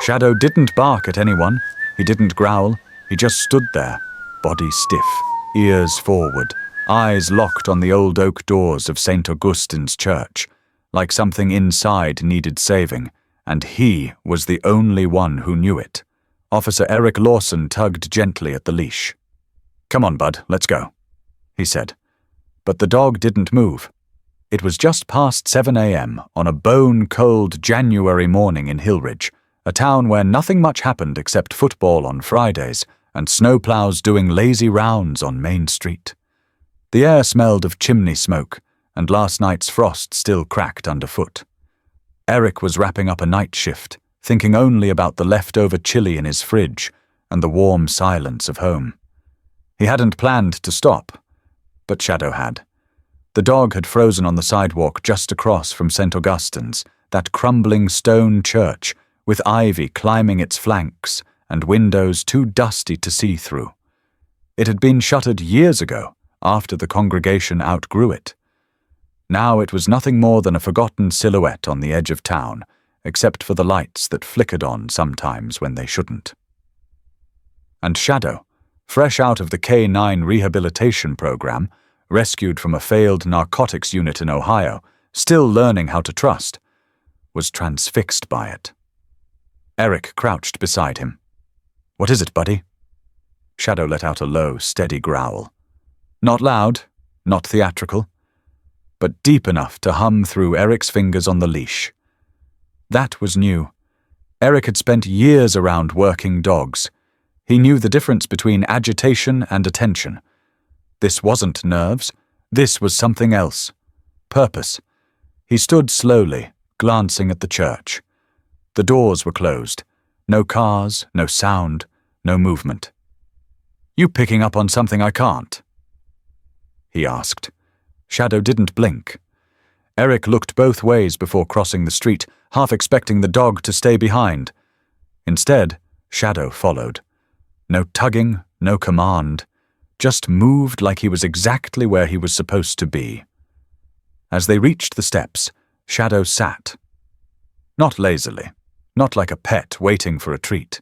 Shadow didn't bark at anyone. He didn't growl. He just stood there, body stiff, ears forward, eyes locked on the old oak doors of St. Augustine's Church, like something inside needed saving, and he was the only one who knew it. Officer Eric Lawson tugged gently at the leash. "Come on, bud, let's go," he said. But the dog didn't move. It was just past 7 a.m. on a bone-cold January morning in Hillridge, a town where nothing much happened except football on Fridays and snowplows doing lazy rounds on Main Street. The air smelled of chimney smoke, and last night's frost still cracked underfoot. Eric was wrapping up a night shift, thinking only about the leftover chili in his fridge and the warm silence of home. He hadn't planned to stop, but Shadow had. The dog had frozen on the sidewalk just across from St. Augustine's, that crumbling stone church with ivy climbing its flanks and windows too dusty to see through. It had been shuttered years ago, after the congregation outgrew it. Now it was nothing more than a forgotten silhouette on the edge of town, except for the lights that flickered on sometimes when they shouldn't. And Shadow, fresh out of the K-9 rehabilitation program, rescued from a failed narcotics unit in Ohio, still learning how to trust, was transfixed by it. Eric crouched beside him. "What is it, buddy?" Shadow let out a low, steady growl. Not loud, not theatrical, but deep enough to hum through Eric's fingers on the leash. That was new. Eric had spent years around working dogs. He knew the difference between agitation and attention. This wasn't nerves. This was something else. Purpose. He stood slowly, glancing at the church. The doors were closed. No cars, no sound, no movement. "You picking up on something I can't?" he asked. Shadow didn't blink. Eric looked both ways before crossing the street, half expecting the dog to stay behind. Instead, Shadow followed. No tugging, no command. Just moved like he was exactly where he was supposed to be. As they reached the steps, Shadow sat. Not lazily, not like a pet waiting for a treat.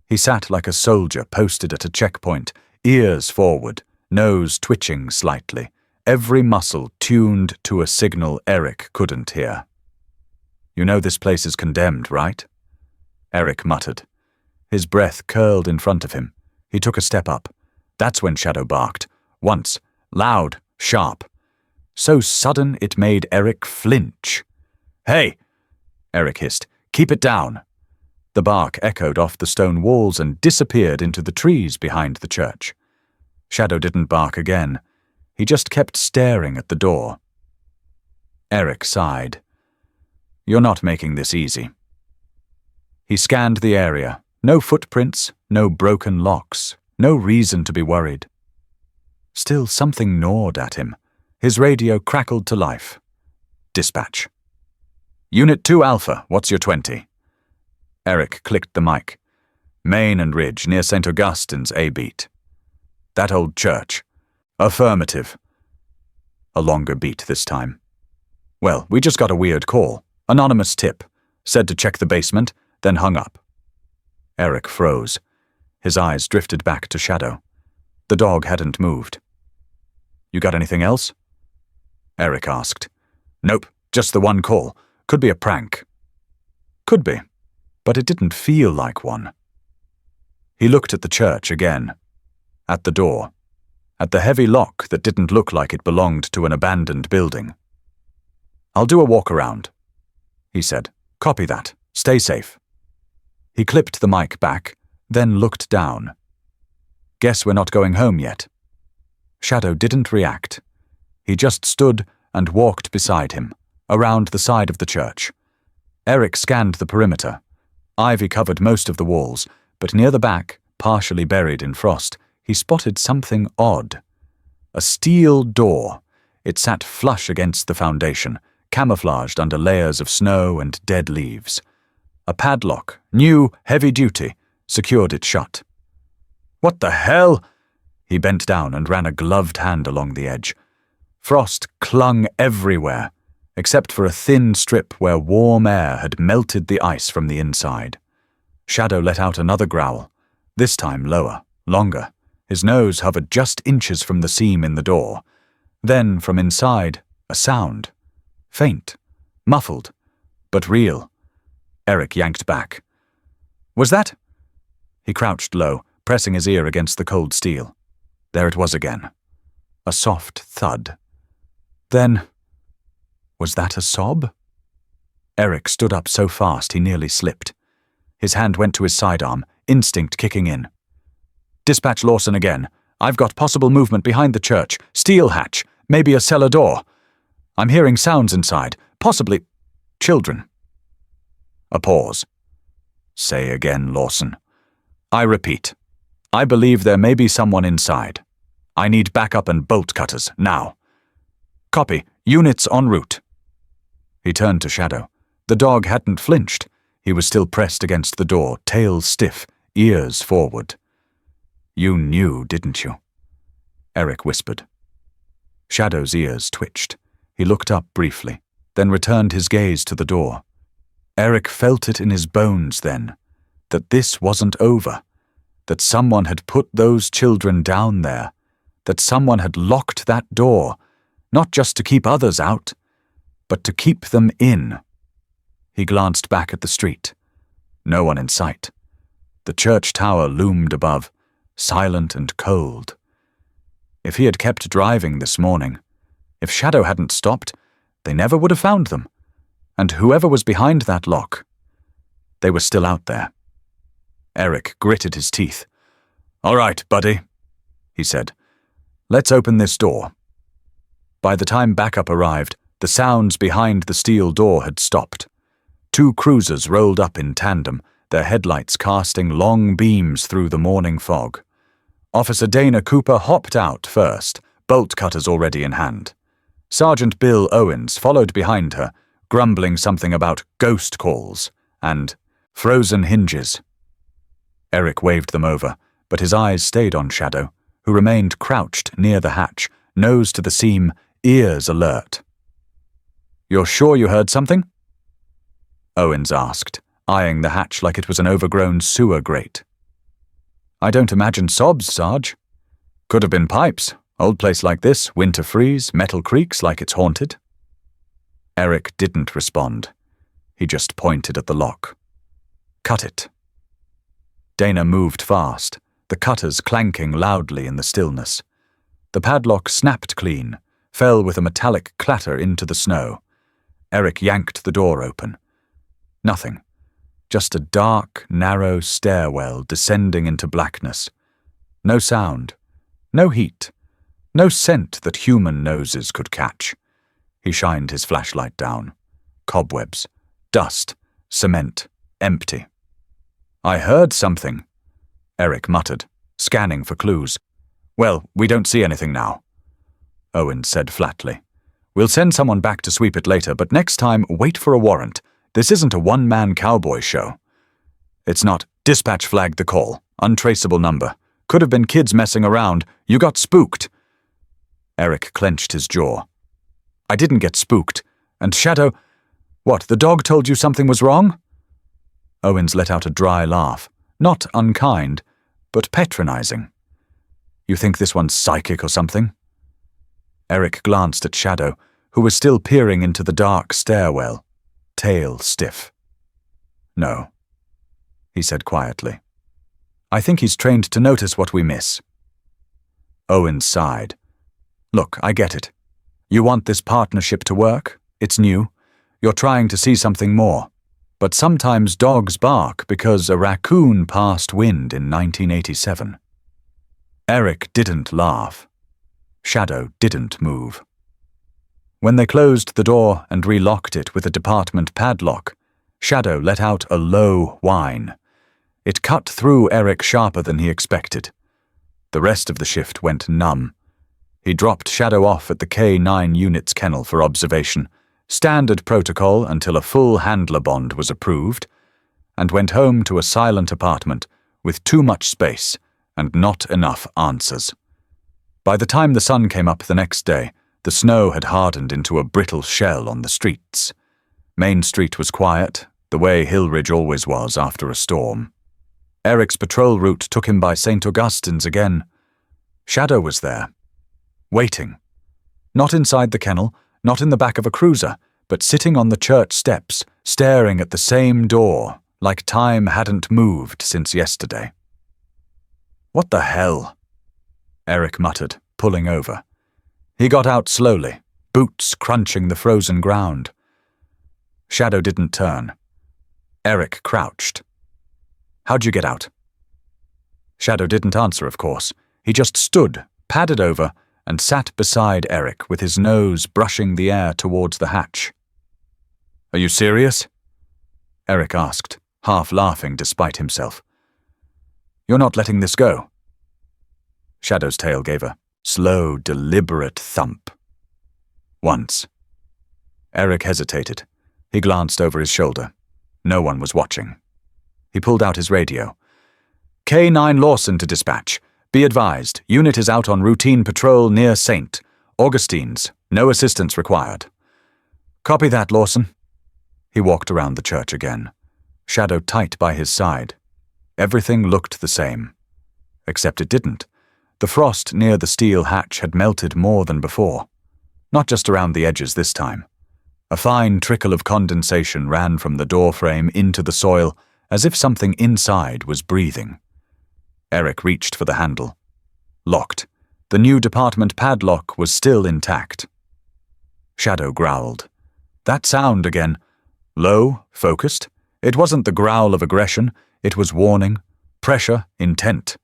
He sat like a soldier posted at a checkpoint, ears forward, nose twitching slightly, every muscle tuned to a signal Eric couldn't hear. "You know this place is condemned, right?" Eric muttered. His breath curled in front of him. He took a step up. That's when Shadow barked. Once, loud, sharp. So sudden it made Eric flinch. "Hey!" Eric hissed. "Keep it down!" The bark echoed off the stone walls and disappeared into the trees behind the church. Shadow didn't bark again. He just kept staring at the door. Eric sighed. "You're not making this easy." He scanned the area. No footprints, no broken locks, no reason to be worried. Still, something gnawed at him. His radio crackled to life. Dispatch. "Unit 2 Alpha, what's your 20? Eric clicked the mic. "Main and Ridge, near St. Augustine's A-beat." "That old church." "Affirmative." A longer beat this time. "Well, we just got a weird call. Anonymous tip. Said to check the basement, then hung up." Eric froze. His eyes drifted back to Shadow. The dog hadn't moved. "You got anything else?" Eric asked. "Nope, just the one call. Could be a prank." Could be, but it didn't feel like one. He looked at the church again. At the door. At the heavy lock that didn't look like it belonged to an abandoned building. "I'll do a walk around," he said. "Copy that. Stay safe." He clipped the mic back, then looked down. "Guess we're not going home yet." Shadow didn't react. He just stood and walked beside him, around the side of the church. Eric scanned the perimeter. Ivy covered most of the walls, but near the back, partially buried in frost, he spotted something odd. A steel door. It sat flush against the foundation, camouflaged under layers of snow and dead leaves. A padlock, new, heavy-duty, secured it shut. "What the hell?" He bent down and ran a gloved hand along the edge. Frost clung everywhere, except for a thin strip where warm air had melted the ice from the inside. Shadow let out another growl, this time lower, longer. His nose hovered just inches from the seam in the door. Then, from inside, a sound. Faint, muffled, but real. Eric yanked back. Was that? He crouched low, pressing his ear against the cold steel. There it was again. A soft thud. Then, was that a sob? Eric stood up so fast he nearly slipped. His hand went to his sidearm, instinct kicking in. Dispatch Lawson again. I've got possible movement behind the church. Steel hatch. Maybe a cellar door. I'm hearing sounds inside. Possibly children. A pause. Say again, Lawson. I repeat. I believe there may be someone inside. I need backup and bolt cutters, now. Copy. Units en route. He turned to Shadow. The dog hadn't flinched. He was still pressed against the door, tail stiff, ears forward. You knew, didn't you? Eric whispered. Shadow's ears twitched. He looked up briefly, then returned his gaze to the door. Eric felt it in his bones then, that this wasn't over, that someone had put those children down there, that someone had locked that door, not just to keep others out, but to keep them in. He glanced back at the street. No one in sight. The church tower loomed above, silent and cold. If he had kept driving this morning, if Shadow hadn't stopped, they never would have found them. And whoever was behind that lock, they were still out there. Eric gritted his teeth. All right, buddy, he said. Let's open this door. By the time backup arrived, the sounds behind the steel door had stopped. 2 cruisers rolled up in tandem, their headlights casting long beams through the morning fog. Officer Dana Cooper hopped out first, bolt cutters already in hand. Sergeant Bill Owens followed behind her, grumbling something about ghost calls and frozen hinges. Eric waved them over, but his eyes stayed on Shadow, who remained crouched near the hatch, nose to the seam, ears alert. You're sure you heard something? Owens asked, eyeing the hatch like it was an overgrown sewer grate. I don't imagine sobs, Sarge. Could have been pipes. Old place like this, winter freeze, metal creaks like it's haunted. Eric didn't respond. He just pointed at the lock. Cut it. Dana moved fast, the cutters clanking loudly in the stillness. The padlock snapped clean, fell with a metallic clatter into the snow. Eric yanked the door open. Nothing. Just a dark, narrow stairwell descending into blackness. No sound. No heat. No scent that human noses could catch. He shined his flashlight down. Cobwebs. Dust. Cement. Empty. I heard something, Eric muttered, scanning for clues. Well, we don't see anything now, Owens said flatly. We'll send someone back to sweep it later, but next time, wait for a warrant. This isn't a one-man cowboy show. It's not. Dispatch flagged the call. Untraceable number. Could have been kids messing around. You got spooked. Eric clenched his jaw. I didn't get spooked. And Shadow... What, the dog told you something was wrong? Owens let out a dry laugh. Not unkind, but patronizing. You think this one's psychic or something? Eric glanced at Shadow, who was still peering into the dark stairwell, tail stiff. No, he said quietly. I think he's trained to notice what we miss. Owens sighed. Look, I get it. You want this partnership to work. It's new. You're trying to see something more. But sometimes dogs bark because a raccoon passed wind in 1987. Eric didn't laugh. Shadow didn't move. When they closed the door and relocked it with a department padlock, Shadow let out a low whine. It cut through Eric sharper than he expected. The rest of the shift went numb. He dropped Shadow off at the K9 unit's kennel for observation, standard protocol until a full handler bond was approved, and went home to a silent apartment with too much space and not enough answers. By the time the sun came up the next day, the snow had hardened into a brittle shell on the streets. Main Street was quiet, the way Hillridge always was after a storm. Eric's patrol route took him by St. Augustine's again. Shadow was there, waiting. Not inside the kennel, not in the back of a cruiser, but sitting on the church steps, staring at the same door, like time hadn't moved since yesterday. "What the hell?" Eric muttered, pulling over. He got out slowly, boots crunching the frozen ground. Shadow didn't turn. Eric crouched. "How'd you get out?" Shadow didn't answer, of course. He just stood, padded over, and sat beside Eric with his nose brushing the air towards the hatch. "Are you serious?" Eric asked, half laughing despite himself. "You're not letting this go?" Shadow's tail gave a slow, deliberate thump. Once. Eric hesitated. He glanced over his shoulder. No one was watching. He pulled out his radio. "K9 Lawson to dispatch. Be advised, unit is out on routine patrol near St. Augustine's. No assistance required." "Copy that, Lawson." He walked around the church again, Shadow tight by his side. Everything looked the same. Except it didn't. The frost near the steel hatch had melted more than before. Not just around the edges this time. A fine trickle of condensation ran from the door frame into the soil, as if something inside was breathing. Eric reached for the handle. Locked. The new department padlock was still intact. Shadow growled. That sound again. Low, focused. It wasn't the growl of aggression. It was warning, pressure, intent.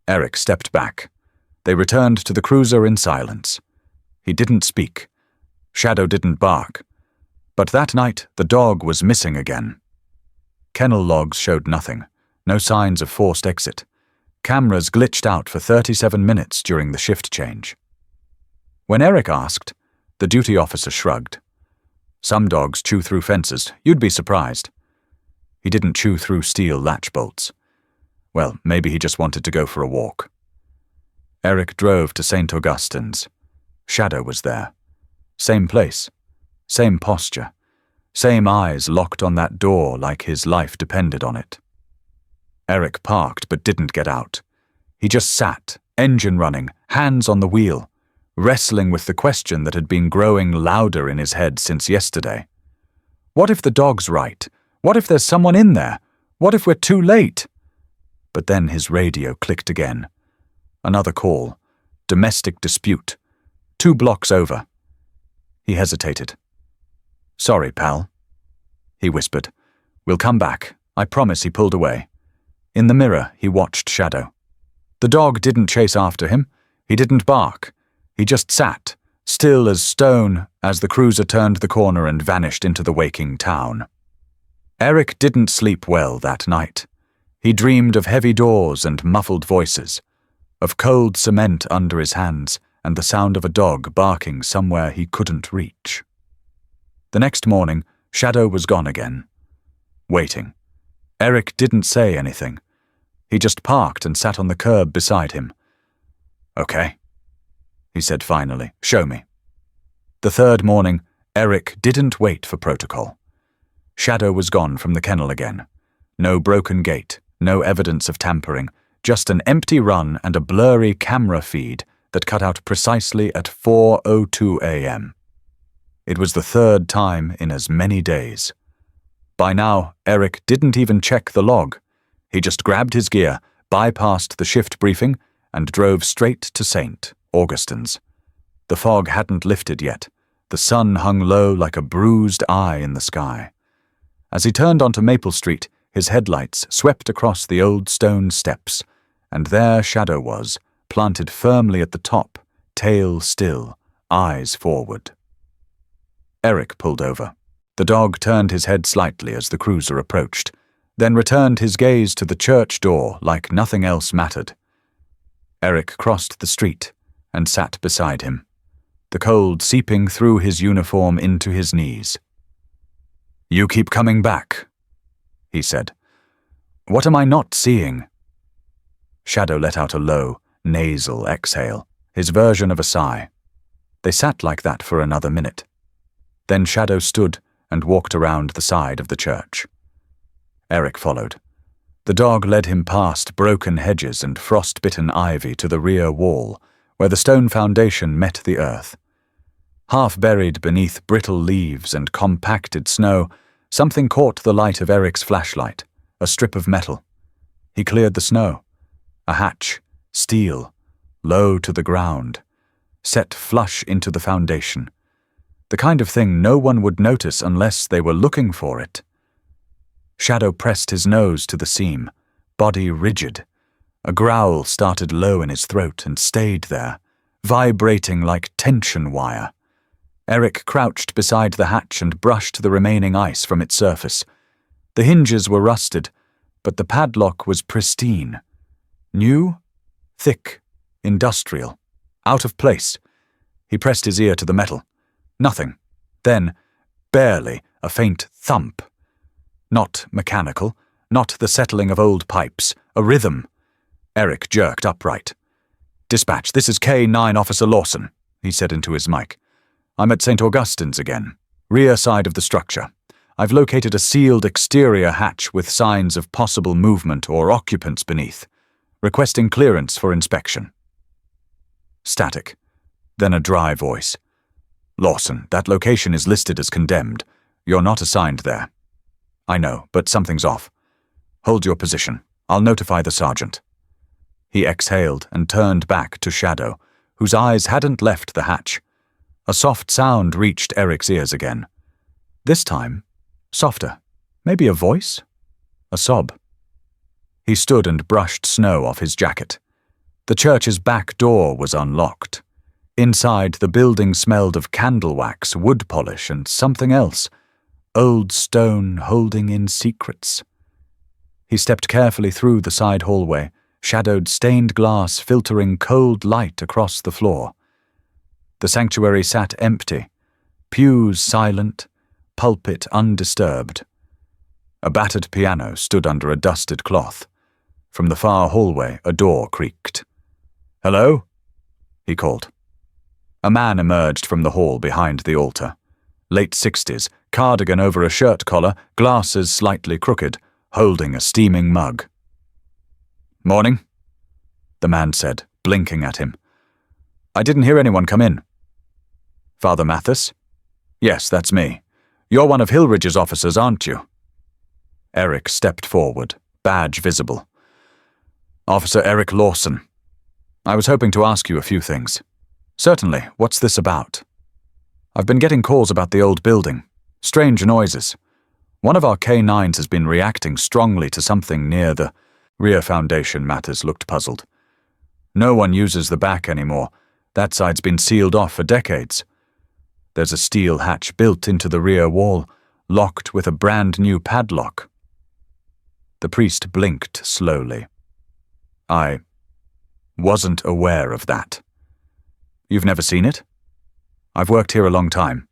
Eric stepped back. They returned to the cruiser in silence. He didn't speak. Shadow didn't bark. But that night, the dog was missing again. Kennel logs showed nothing. No signs of forced exit. Cameras glitched out for 37 minutes during the shift change. When Eric asked, the duty officer shrugged. Some dogs chew through fences. You'd be surprised. He didn't chew through steel latch bolts. Well, maybe he just wanted to go for a walk. Eric drove to St. Augustine's. Shadow was there. Same place. Same posture. Same eyes locked on that door like his life depended on it. Eric parked but didn't get out. He just sat, engine running, hands on the wheel, wrestling with the question that had been growing louder in his head since yesterday. What if the dog's right? What if there's someone in there? What if we're too late? But then his radio clicked again. Another call. Domestic dispute. 2 blocks over. He hesitated. "Sorry, pal," he whispered. "We'll come back." I promise. He pulled away. In the mirror, he watched Shadow. The dog didn't chase after him. He didn't bark. He just sat, still as stone, as the cruiser turned the corner and vanished into the waking town. Eric didn't sleep well that night. He dreamed of heavy doors and muffled voices, of cold cement under his hands and the sound of a dog barking somewhere he couldn't reach. The next morning, Shadow was gone again. Waiting. Eric didn't say anything. He just parked and sat on the curb beside him. "Okay," he said finally. "Show me." The third morning, Eric didn't wait for protocol. Shadow was gone from the kennel again. No broken gate, no evidence of tampering, just an empty run and a blurry camera feed that cut out precisely at 4:02 a.m. It was the third time in as many days. By now, Eric didn't even check the log. He just grabbed his gear, bypassed the shift briefing, and drove straight to St. Augustine's. The fog hadn't lifted yet. The sun hung low like a bruised eye in the sky. As he turned onto Maple Street, his headlights swept across the old stone steps, and there Shadow was, planted firmly at the top, tail still, eyes forward. Eric pulled over. The dog turned his head slightly as the cruiser approached, then returned his gaze to the church door like nothing else mattered. Eric crossed the street and sat beside him, the cold seeping through his uniform into his knees. "You keep coming back," he said. "What am I not seeing?" Shadow let out a low, nasal exhale, his version of a sigh. They sat like that for another minute. Then Shadow stood and walked around the side of the church. Eric followed. The dog led him past broken hedges and frost-bitten ivy to the rear wall, where the stone foundation met the earth. Half buried beneath brittle leaves and compacted snow, something caught the light of Eric's flashlight, a strip of metal. He cleared the snow. A hatch, steel, low to the ground, set flush into the foundation. The kind of thing no one would notice unless they were looking for it. Shadow pressed his nose to the seam, body rigid. A growl started low in his throat and stayed there, vibrating like tension wire. Eric crouched beside the hatch and brushed the remaining ice from its surface. The hinges were rusted, but the padlock was pristine. New, thick, industrial, out of place. He pressed his ear to the metal. Nothing. Then, barely, a faint thump. Not mechanical, not the settling of old pipes, a rhythm. Eric jerked upright. "Dispatch, this is K9 Officer Lawson," he said into his mic. "I'm at St. Augustine's again, rear side of the structure. I've located a sealed exterior hatch with signs of possible movement or occupants beneath. Requesting clearance for inspection." Static. Then a dry voice. "Lawson, that location is listed as condemned. You're not assigned there." "I know, but something's off. Hold your position. I'll notify the sergeant." He exhaled and turned back to Shadow, whose eyes hadn't left the hatch. A soft sound reached Eric's ears again. This time, softer. Maybe a voice? A sob. He stood and brushed snow off his jacket. The church's back door was unlocked. Inside, the building smelled of candle wax, wood polish, and something else. Old stone holding in secrets. He stepped carefully through the side hallway, shadowed stained glass filtering cold light across the floor. The sanctuary sat empty, pews silent, pulpit undisturbed. A battered piano stood under a dusted cloth. From the far hallway, a door creaked. "Hello?" he called. A man emerged from the hall behind the altar. Late 60s, cardigan over a shirt collar, glasses slightly crooked, holding a steaming mug. "Morning," the man said, blinking at him. "I didn't hear anyone come in." "Father Mathis?" "Yes, that's me. You're one of Hillridge's officers, aren't you?" Eric stepped forward, badge visible. "Officer Eric Lawson. I was hoping to ask you a few things." "Certainly. What's this about?" "I've been getting calls about the old building. Strange noises. One of our K9s has been reacting strongly to something near the rear foundation." Mathis looked puzzled. "No one uses the back anymore. That side's been sealed off for decades. There's a steel hatch built into the rear wall, locked with a brand new padlock." The priest blinked slowly. "I wasn't aware of that." "You've never seen it?" "I've worked here a long time,"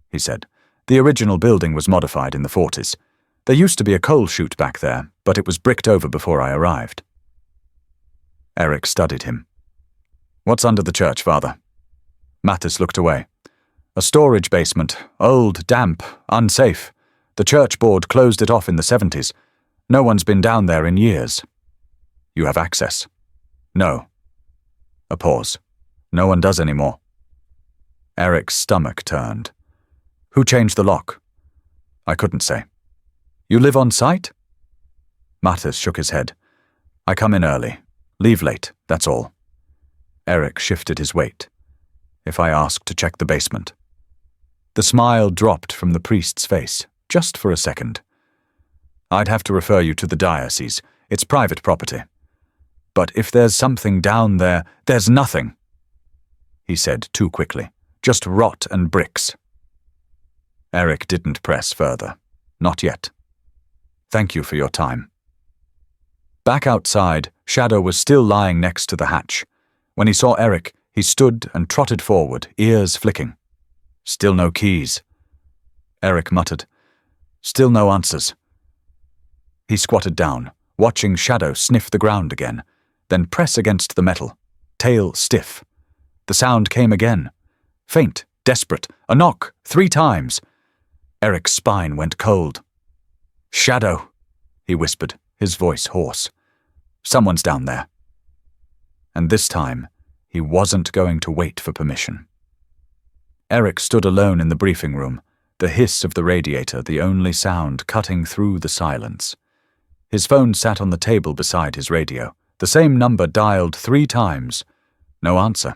he said. "The original building was modified in the 40s. There used to be a coal chute back there, but it was bricked over before I arrived." Eric studied him. "What's under the church, Father?" Mathis looked away. "A storage basement, old, damp, unsafe. The church board closed it off in the 70s. No one's been down there in years." "You have access?" "No." A pause. "No one does anymore." Eric's stomach turned. "Who changed the lock?" "I couldn't say." "You live on site?" Mathis shook his head. "I come in early. Leave late, that's all." Eric shifted his weight. "If I ask to check the basement?" The smile dropped from the priest's face, just for a second. "I'd have to refer you to the diocese. It's private property." "But if there's something down there, there's nothing," he said too quickly. "Just rot and bricks." Eric didn't press further. Not yet. "Thank you for your time." Back outside, Shadow was still lying next to the hatch. When he saw Eric, he stood and trotted forward, ears flicking. "Still no keys." Eric muttered. "Still no answers." He squatted down, watching Shadow sniff the ground again, then press against the metal, tail stiff. The sound came again. Faint, desperate, a knock, 3 times. Eric's spine went cold. "Shadow," he whispered, his voice hoarse. "Someone's down there." And this time, he wasn't going to wait for permission. Eric stood alone in the briefing room, the hiss of the radiator the only sound cutting through the silence. His phone sat on the table beside his radio, the same number dialed 3 times. No answer.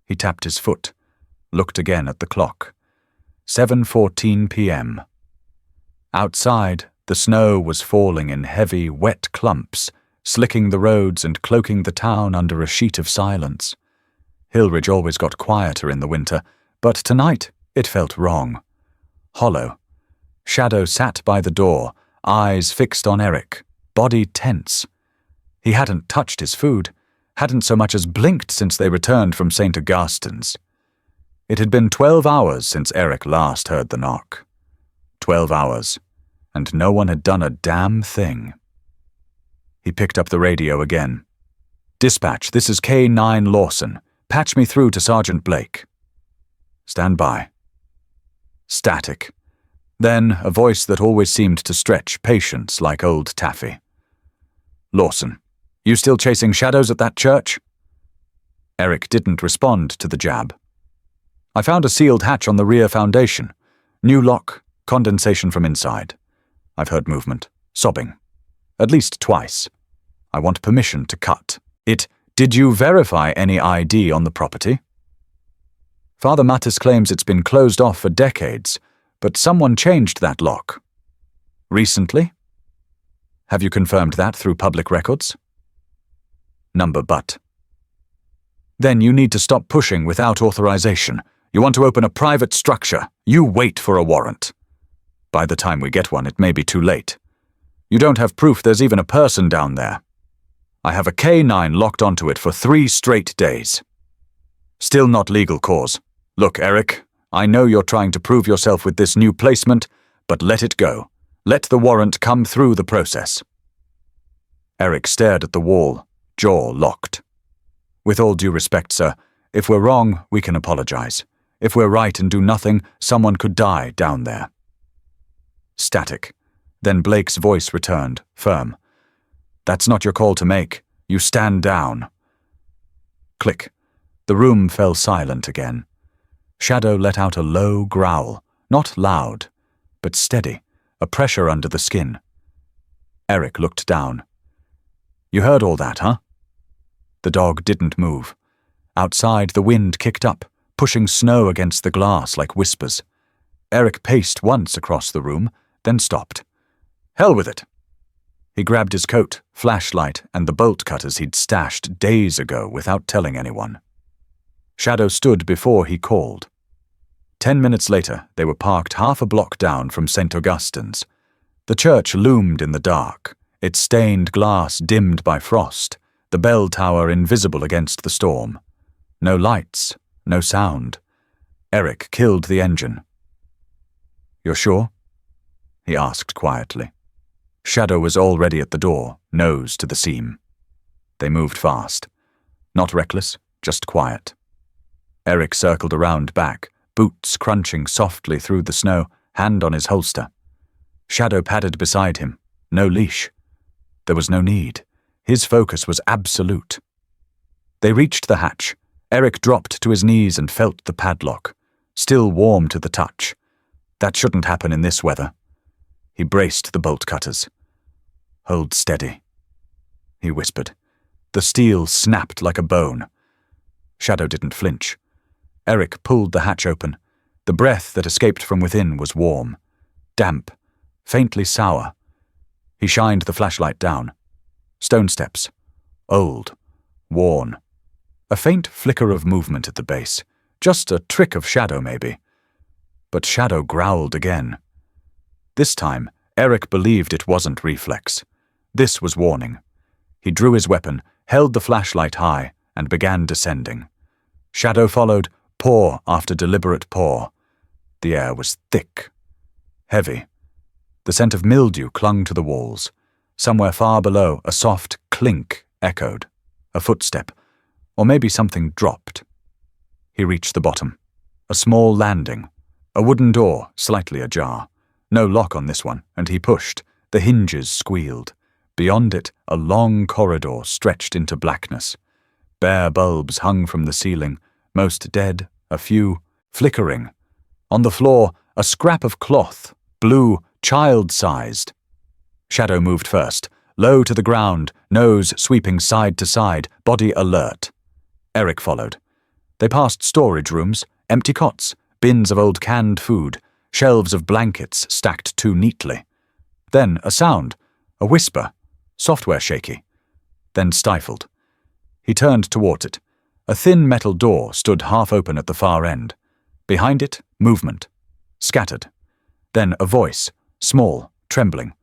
He tapped his foot, looked again at the clock. 7:14 p.m. Outside, the snow was falling in heavy, wet clumps, slicking the roads and cloaking the town under a sheet of silence. Hillridge always got quieter in the winter, but tonight it felt wrong. Hollow. Shadow sat by the door, eyes fixed on Eric, body tense. He hadn't touched his food, hadn't so much as blinked since they returned from St. Augustine's. It had been 12 hours since Eric last heard the knock. 12 hours, and no one had done a damn thing. He picked up the radio again. "Dispatch, this is K9 Lawson. Patch me through to Sergeant Blake." "Stand by." Static. Then a voice that always seemed to stretch patience like old taffy. "Lawson, you still chasing shadows at that church?" Eric didn't respond to the jab. "I found a sealed hatch on the rear foundation. New lock, condensation from inside. I've heard movement, sobbing. At least twice. I want permission to cut it. Did you verify any ID on the property?" "Father Mattis claims it's been closed off for decades, but someone changed that lock." "Recently?" "Have you confirmed that through public records?" Number but. "Then you need to stop pushing without authorization. You want to open a private structure. You wait for a warrant. By the time we get one, it may be too late. You don't have proof there's even a person down there. I have a K9 locked onto it for 3 straight days. Still not legal cause. Look, Eric, I know you're trying to prove yourself with this new placement, but let it go. Let the warrant come through the process." Eric stared at the wall, jaw locked. "With all due respect, sir, if we're wrong, we can apologize. If we're right and do nothing, someone could die down there." Static. Then Blake's voice returned, firm. "That's not your call to make. You stand down." Click. The room fell silent again. Shadow let out a low growl, not loud, but steady, a pressure under the skin. Eric looked down. "You heard all that, huh?" The dog didn't move. Outside, the wind kicked up, pushing snow against the glass like whispers. Eric paced once across the room, then stopped. "Hell with it." He grabbed his coat, flashlight, and the bolt cutters he'd stashed days ago without telling anyone. Shadow stood before he called. 10 minutes later, they were parked half a block down from St. Augustine's. The church loomed in the dark, its stained glass dimmed by frost, the bell tower invisible against the storm. No lights, no sound. Eric killed the engine. "You're sure?" he asked quietly. Shadow was already at the door, nose to the seam. They moved fast. Not reckless, just quiet. Eric circled around back, boots crunching softly through the snow, hand on his holster. Shadow padded beside him, no leash. There was no need. His focus was absolute. They reached the hatch. Eric dropped to his knees and felt the padlock, still warm to the touch. That shouldn't happen in this weather. He braced the bolt cutters. "Hold steady," he whispered. The steel snapped like a bone. Shadow didn't flinch. Eric pulled the hatch open. The breath that escaped from within was warm, damp, faintly sour. He shined the flashlight down. Stone steps. Old. Worn. A faint flicker of movement at the base. Just a trick of Shadow, maybe. But Shadow growled again. This time, Eric believed it wasn't reflex. This was warning. He drew his weapon, held the flashlight high, and began descending. Shadow followed, paw after deliberate paw. The air was thick. Heavy. The scent of mildew clung to the walls. Somewhere far below, a soft clink echoed. A footstep. Or maybe something dropped. He reached the bottom. A small landing. A wooden door, slightly ajar. No lock on this one, and he pushed. The hinges squealed. Beyond it, a long corridor stretched into blackness. Bare bulbs hung from the ceiling, most dead, a few flickering. On the floor, a scrap of cloth, blue, child-sized. Shadow moved first, low to the ground, nose sweeping side to side, body alert. Eric followed. They passed storage rooms, empty cots, bins of old canned food, shelves of blankets stacked too neatly. Then a sound, a whisper, software shaky, then stifled. He turned towards it. A thin metal door stood half open at the far end. Behind it, movement. Scattered. Then a voice, small, trembling.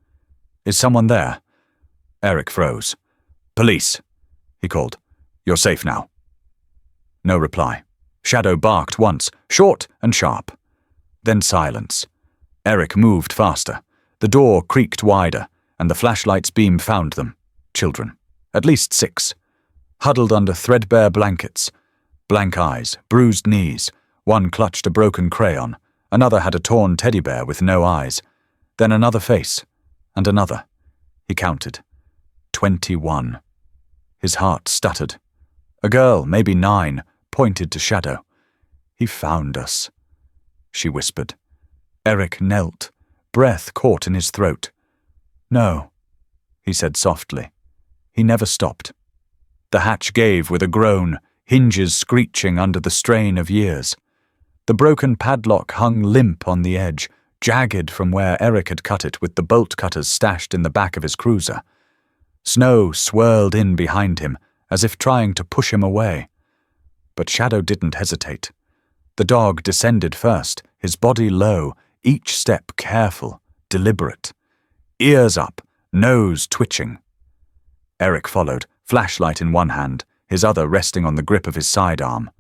"Is someone there?" Eric froze. "Police," he called. "You're safe now." No reply. Shadow barked once, short and sharp. Then silence. Eric moved faster. The door creaked wider, and the flashlight's beam found them. Children. At least 6. Huddled under threadbare blankets. Blank eyes, bruised knees. One clutched a broken crayon. Another had a torn teddy bear with no eyes. Then another face. And another. He counted. 21. His heart stuttered. A girl, maybe 9, pointed to Shadow. "He found us," she whispered. Eric knelt, breath caught in his throat. "No," he said softly. He never stopped. The hatch gave with a groan, hinges screeching under the strain of years. The broken padlock hung limp on the edge, jagged from where Eric had cut it with the bolt cutters stashed in the back of his cruiser. Snow swirled in behind him, as if trying to push him away. But Shadow didn't hesitate. The dog descended first, his body low, each step careful, deliberate. Ears up, nose twitching. Eric followed, flashlight in one hand, his other resting on the grip of his sidearm.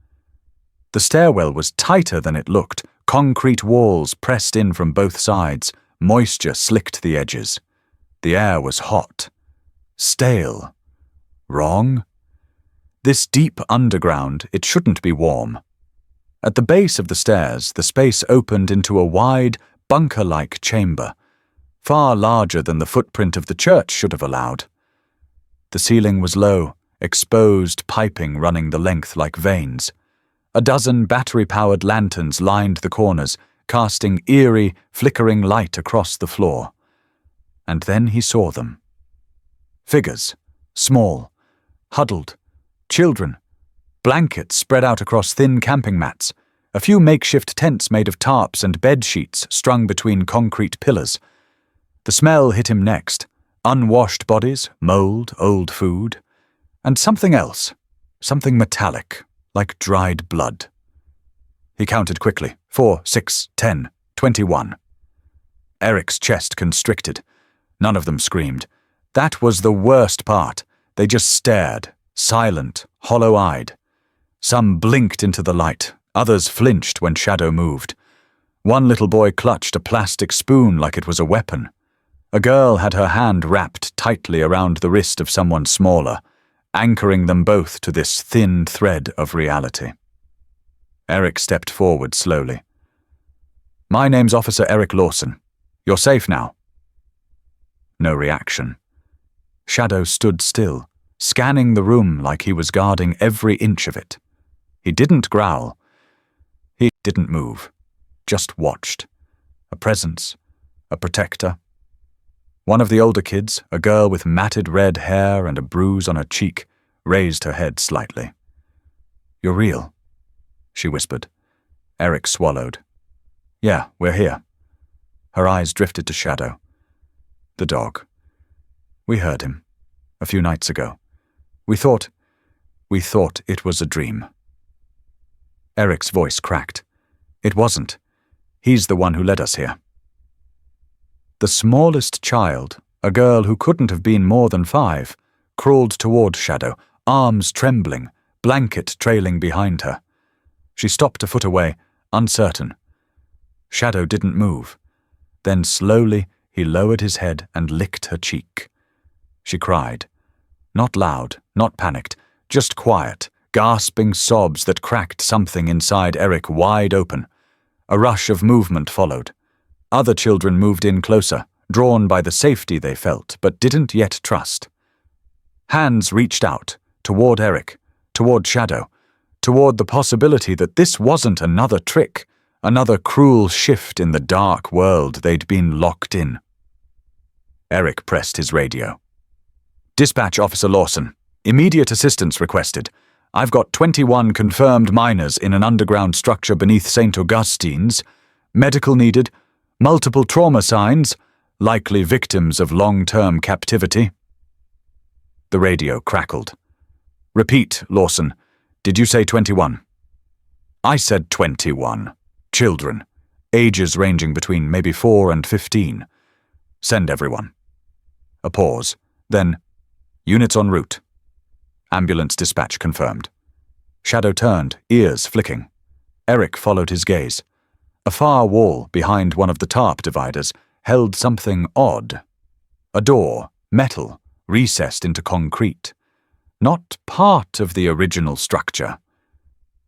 The stairwell was tighter than it looked, concrete walls pressed in from both sides, moisture slicked the edges. The air was hot. Stale. Wrong? This deep underground, it shouldn't be warm. At the base of the stairs, the space opened into a wide, bunker-like chamber, far larger than the footprint of the church should have allowed. The ceiling was low, exposed piping running the length like veins. A dozen battery-powered lanterns lined the corners, casting eerie, flickering light across the floor. And then he saw them. Figures, small, huddled, children, blankets spread out across thin camping mats, a few makeshift tents made of tarps and bed sheets strung between concrete pillars. The smell hit him next, unwashed bodies, mold, old food, and something else, something metallic, like dried blood. He counted quickly, 4, 6, 10, 21. Eric's chest constricted. None of them screamed. That was the worst part. They just stared, silent, hollow-eyed. Some blinked into the light, others flinched when Shadow moved. One little boy clutched a plastic spoon like it was a weapon. A girl had her hand wrapped tightly around the wrist of someone smaller, anchoring them both to this thin thread of reality. Eric stepped forward slowly. "My name's Officer Eric Lawson. You're safe now." No reaction. Shadow stood still, scanning the room like he was guarding every inch of it. He didn't growl. He didn't move. Just watched. A presence. A protector. One of the older kids, a girl with matted red hair and a bruise on her cheek, raised her head slightly. "You're real," she whispered. Eric swallowed. "Yeah, we're here." Her eyes drifted to Shadow. "The dog. We heard him. A few nights ago. We thought it was a dream." Eric's voice cracked. "It wasn't. He's the one who led us here." The smallest child, a girl who couldn't have been more than 5, crawled toward Shadow, arms trembling, blanket trailing behind her. She stopped a foot away, uncertain. Shadow didn't move. Then slowly he lowered his head and licked her cheek. She cried. Not loud, not panicked, just quiet, gasping sobs that cracked something inside Eric wide open. A rush of movement followed. Other children moved in closer, drawn by the safety they felt but didn't yet trust. Hands reached out, toward Eric, toward Shadow, toward the possibility that this wasn't another trick, another cruel shift in the dark world they'd been locked in. Eric pressed his radio. "Dispatch, Officer Lawson. Immediate assistance requested. I've got 21 confirmed miners in an underground structure beneath St. Augustine's. Medical needed. Multiple trauma signs. Likely victims of long-term captivity." The radio crackled. "Repeat, Lawson. Did you say 21? "I said 21. Children. Ages ranging between maybe 4 and 15. Send everyone." A pause. Then, "Units en route." Ambulance dispatch confirmed. Shadow turned, ears flicking. Eric followed his gaze. A far wall behind one of the tarp dividers held something odd. A door, metal, recessed into concrete. Not part of the original structure.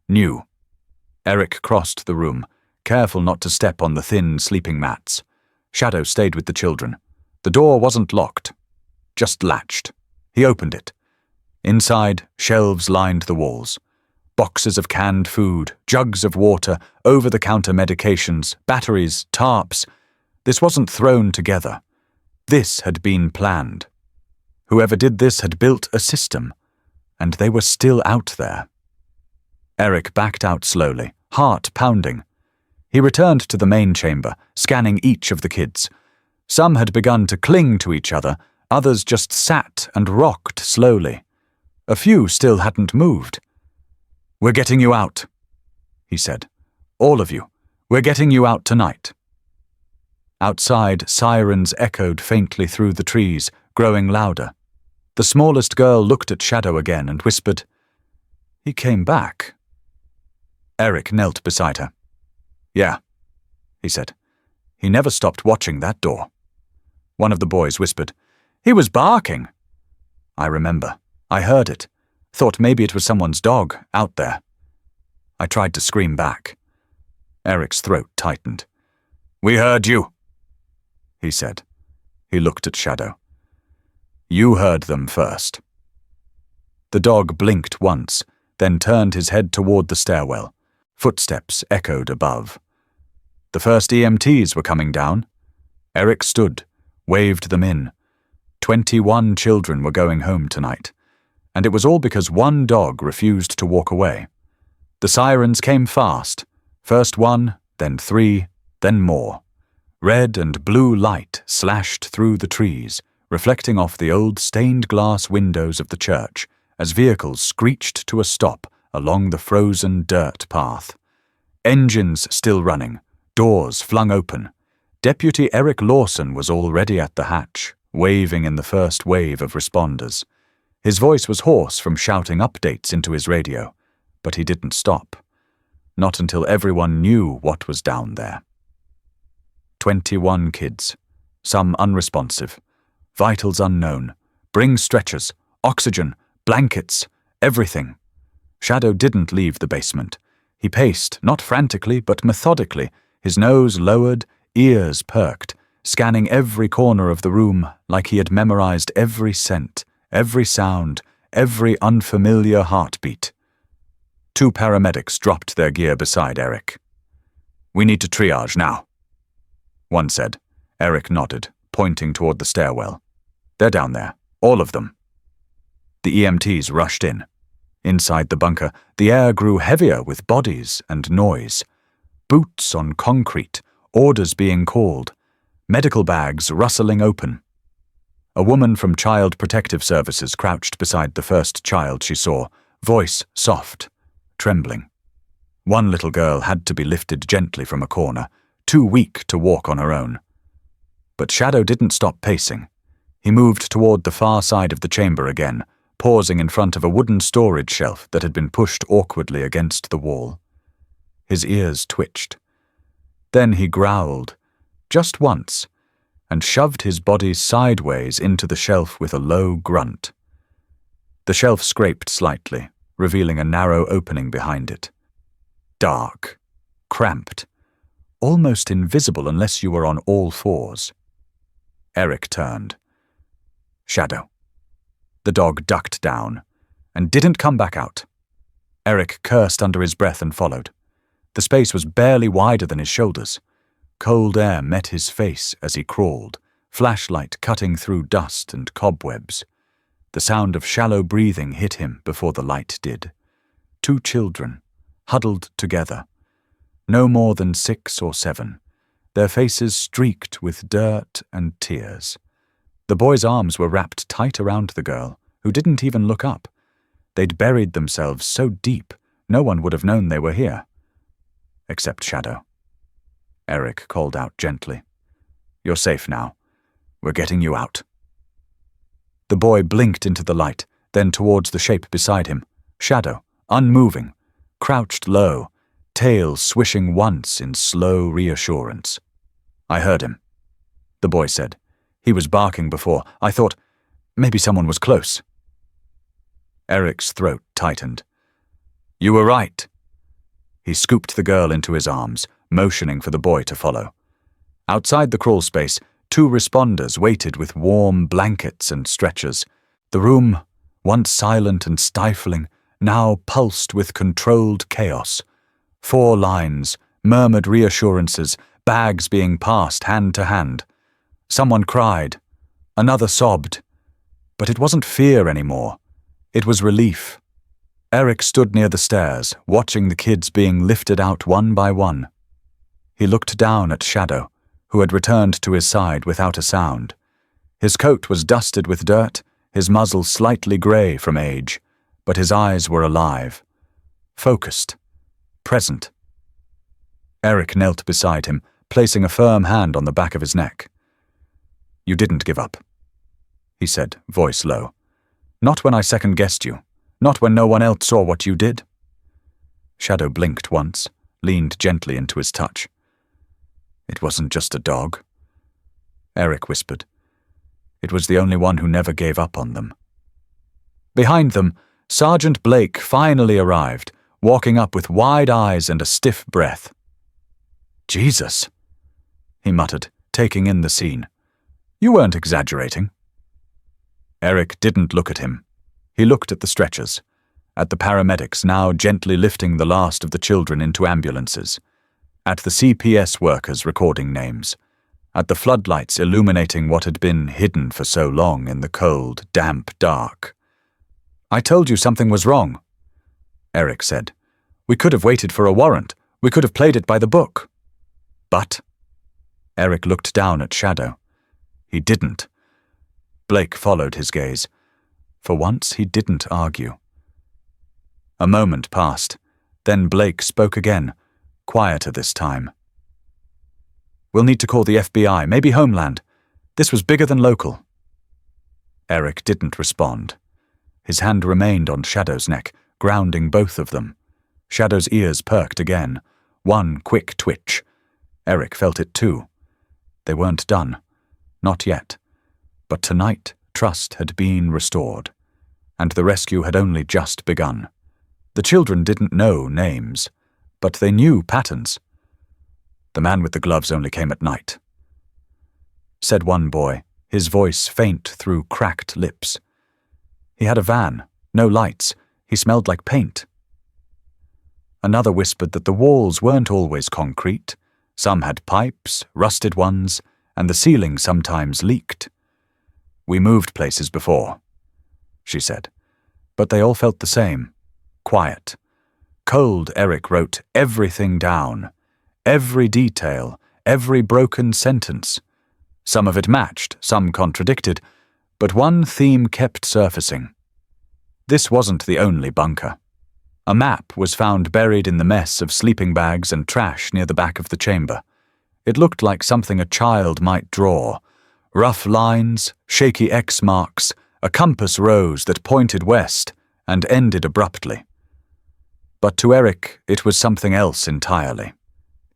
New. Eric crossed the room, careful not to step on the thin sleeping mats. Shadow stayed with the children. The door wasn't locked, just latched. He opened it. Inside, shelves lined the walls. Boxes of canned food, jugs of water, over-the-counter medications, batteries, tarps. This wasn't thrown together. This had been planned. Whoever did this had built a system, and they were still out there. Eric backed out slowly, heart pounding. He returned to the main chamber, scanning each of the kids. Some had begun to cling to each other, others just sat and rocked slowly. A few still hadn't moved. "We're getting you out," he said. "All of you. We're getting you out tonight." Outside, sirens echoed faintly through the trees, growing louder. The smallest girl looked at Shadow again and whispered, "He came back." Eric knelt beside her. "Yeah," he said. "He never stopped watching that door." One of the boys whispered, "He was barking." I remember. I heard it. Thought maybe it was someone's dog out there. I tried to scream back. Eric's throat tightened. "We heard you," he said. He looked at Shadow. "You heard them first." The dog blinked once, then turned his head toward the stairwell. Footsteps echoed above. The first EMTs were coming down. Eric stood, waved them in. 21 children were going home tonight. And it was all because one dog refused to walk away. The sirens came fast. First one, then 3, then more. Red and blue light slashed through the trees, reflecting off the old stained glass windows of the church as vehicles screeched to a stop along the frozen dirt path. Engines still running, doors flung open. Deputy Eric Lawson was already at the hatch, waving in the first wave of responders. His voice was hoarse from shouting updates into his radio, but he didn't stop. Not until everyone knew what was down there. 21 kids, some unresponsive. Vitals unknown. Bring stretchers, oxygen, blankets, everything. Shadow didn't leave the basement. He paced, not frantically, but methodically, his nose lowered, ears perked, scanning every corner of the room like he had memorized every scent, every sound, every unfamiliar heartbeat. 2 paramedics dropped their gear beside Eric. "We need to triage now," one said. Eric nodded, pointing toward the stairwell. "They're down there, all of them." The EMTs rushed in. Inside the bunker, the air grew heavier with bodies and noise. Boots on concrete, orders being called, medical bags rustling open. A woman from Child Protective Services crouched beside the first child she saw, voice soft, trembling. One little girl had to be lifted gently from a corner, too weak to walk on her own. But Shadow didn't stop pacing. He moved toward the far side of the chamber again, pausing in front of a wooden storage shelf that had been pushed awkwardly against the wall. His ears twitched. Then he growled, just once, and shoved his body sideways into the shelf with a low grunt. The shelf scraped slightly, revealing a narrow opening behind it. Dark, cramped, almost invisible unless you were on all fours. Eric turned. Shadow. The dog ducked down and didn't come back out. Eric cursed under his breath and followed. The space was barely wider than his shoulders. Cold air met his face as he crawled, flashlight cutting through dust and cobwebs. The sound of shallow breathing hit him before the light did. 2 children, huddled together. No more than 6 or 7, their faces streaked with dirt and tears. The boy's arms were wrapped tight around the girl, who didn't even look up. They'd buried themselves so deep, no one would have known they were here. Except Shadow. Eric called out gently. "You're safe now. We're getting you out." The boy blinked into the light, then towards the shape beside him. Shadow, unmoving, crouched low, tail swishing once in slow reassurance. "I heard him," the boy said. "He was barking before. I thought maybe someone was close." Eric's throat tightened. "You were right." He scooped the girl into his arms, motioning for the boy to follow. Outside the crawl space, 2 responders waited with warm blankets and stretchers. The room, once silent and stifling, now pulsed with controlled chaos. 4 lines, murmured reassurances, bags being passed hand to hand. Someone cried. Another sobbed. But it wasn't fear anymore. It was relief. Eric stood near the stairs, watching the kids being lifted out one by one. He looked down at Shadow, who had returned to his side without a sound. His coat was dusted with dirt, his muzzle slightly grey from age, but his eyes were alive. Focused. Present. Eric knelt beside him, placing a firm hand on the back of his neck. "You didn't give up," he said, voice low. "Not when I second-guessed you. Not when no one else saw what you did." Shadow blinked once, leaned gently into his touch. "It wasn't just a dog," Eric whispered. "It was the only one who never gave up on them." Behind them, Sergeant Blake finally arrived, walking up with wide eyes and a stiff breath. "Jesus," he muttered, taking in the scene. "You weren't exaggerating." Eric didn't look at him. He looked at the stretchers, at the paramedics now gently lifting the last of the children into ambulances, at the CPS workers recording names, at the floodlights illuminating what had been hidden for so long in the cold, damp dark. "I told you something was wrong," Eric said. "We could have waited for a warrant. We could have played it by the book." "But—" Eric looked down at Shadow. He didn't. Blake followed his gaze. For once he didn't argue. A moment passed. Then Blake spoke again, quieter this time. "We'll need to call the FBI, maybe Homeland. This was bigger than local." Eric didn't respond. His hand remained on Shadow's neck, grounding both of them. Shadow's ears perked again. One quick twitch. Eric felt it too. They weren't done. Not yet. But tonight, trust had been restored. And the rescue had only just begun. The children didn't know names, but they knew patterns. "The man with the gloves only came at night," said one boy, his voice faint through cracked lips. "He had a van, no lights. He smelled like paint." Another whispered that the walls weren't always concrete. Some had pipes, rusted ones, and the ceiling sometimes leaked. "We moved places before," she said, but they all felt the same. Quiet. Cold, Eric wrote everything down. Every detail, every broken sentence. Some of it matched, some contradicted, but one theme kept surfacing. This wasn't the only bunker. A map was found buried in the mess of sleeping bags and trash near the back of the chamber. It looked like something a child might draw. Rough lines, shaky X marks, a compass rose that pointed west and ended abruptly. But to Eric, it was something else entirely.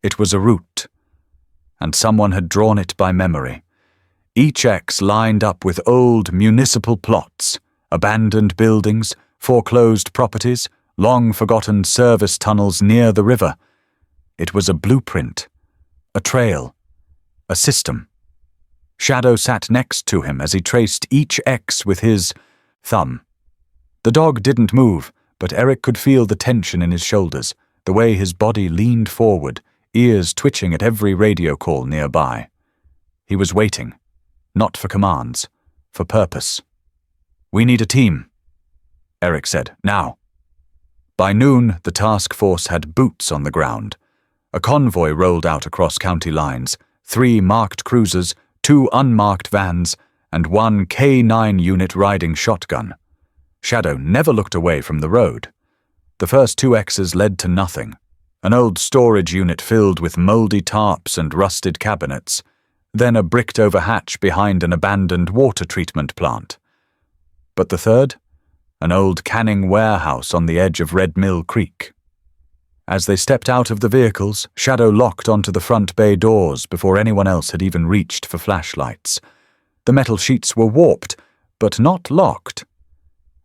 It was a route, and someone had drawn it by memory. Each X lined up with old municipal plots, abandoned buildings, foreclosed properties, long-forgotten service tunnels near the river. It was a blueprint, A trail. A system. Shadow sat next to him as he traced each X with his thumb. The dog didn't move, but Eric could feel the tension in his shoulders, the way his body leaned forward, ears twitching at every radio call nearby. He was waiting, not for commands, for purpose. "We need a team," Eric said, "now." By noon, the task force had boots on the ground. A convoy rolled out across county lines, 3 marked cruisers, 2 unmarked vans, and 1 K9 unit riding shotgun. Shadow never looked away from the road. The first 2 X's led to nothing. An old storage unit filled with mouldy tarps and rusted cabinets, then a bricked-over hatch behind an abandoned water treatment plant. But the third? An old canning warehouse on the edge of Red Mill Creek. As they stepped out of the vehicles, Shadow locked onto the front bay doors before anyone else had even reached for flashlights. The metal sheets were warped, but not locked.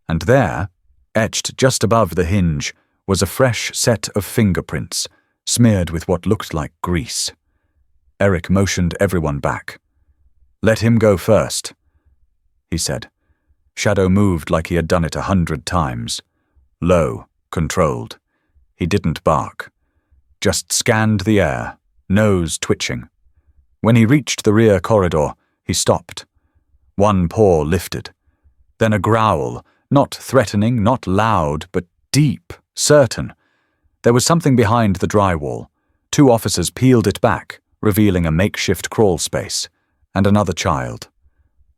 And there, etched just above the hinge, was a fresh set of fingerprints, smeared with what looked like grease. Eric motioned everyone back. "Let him go first," he said. Shadow moved like he had done it 100 times. Low, controlled. He didn't bark. Just scanned the air, nose twitching. When he reached the rear corridor, he stopped. One paw lifted. Then a growl, not threatening, not loud, but deep, certain. There was something behind the drywall. 2 officers peeled it back, revealing a makeshift crawl space, and another child.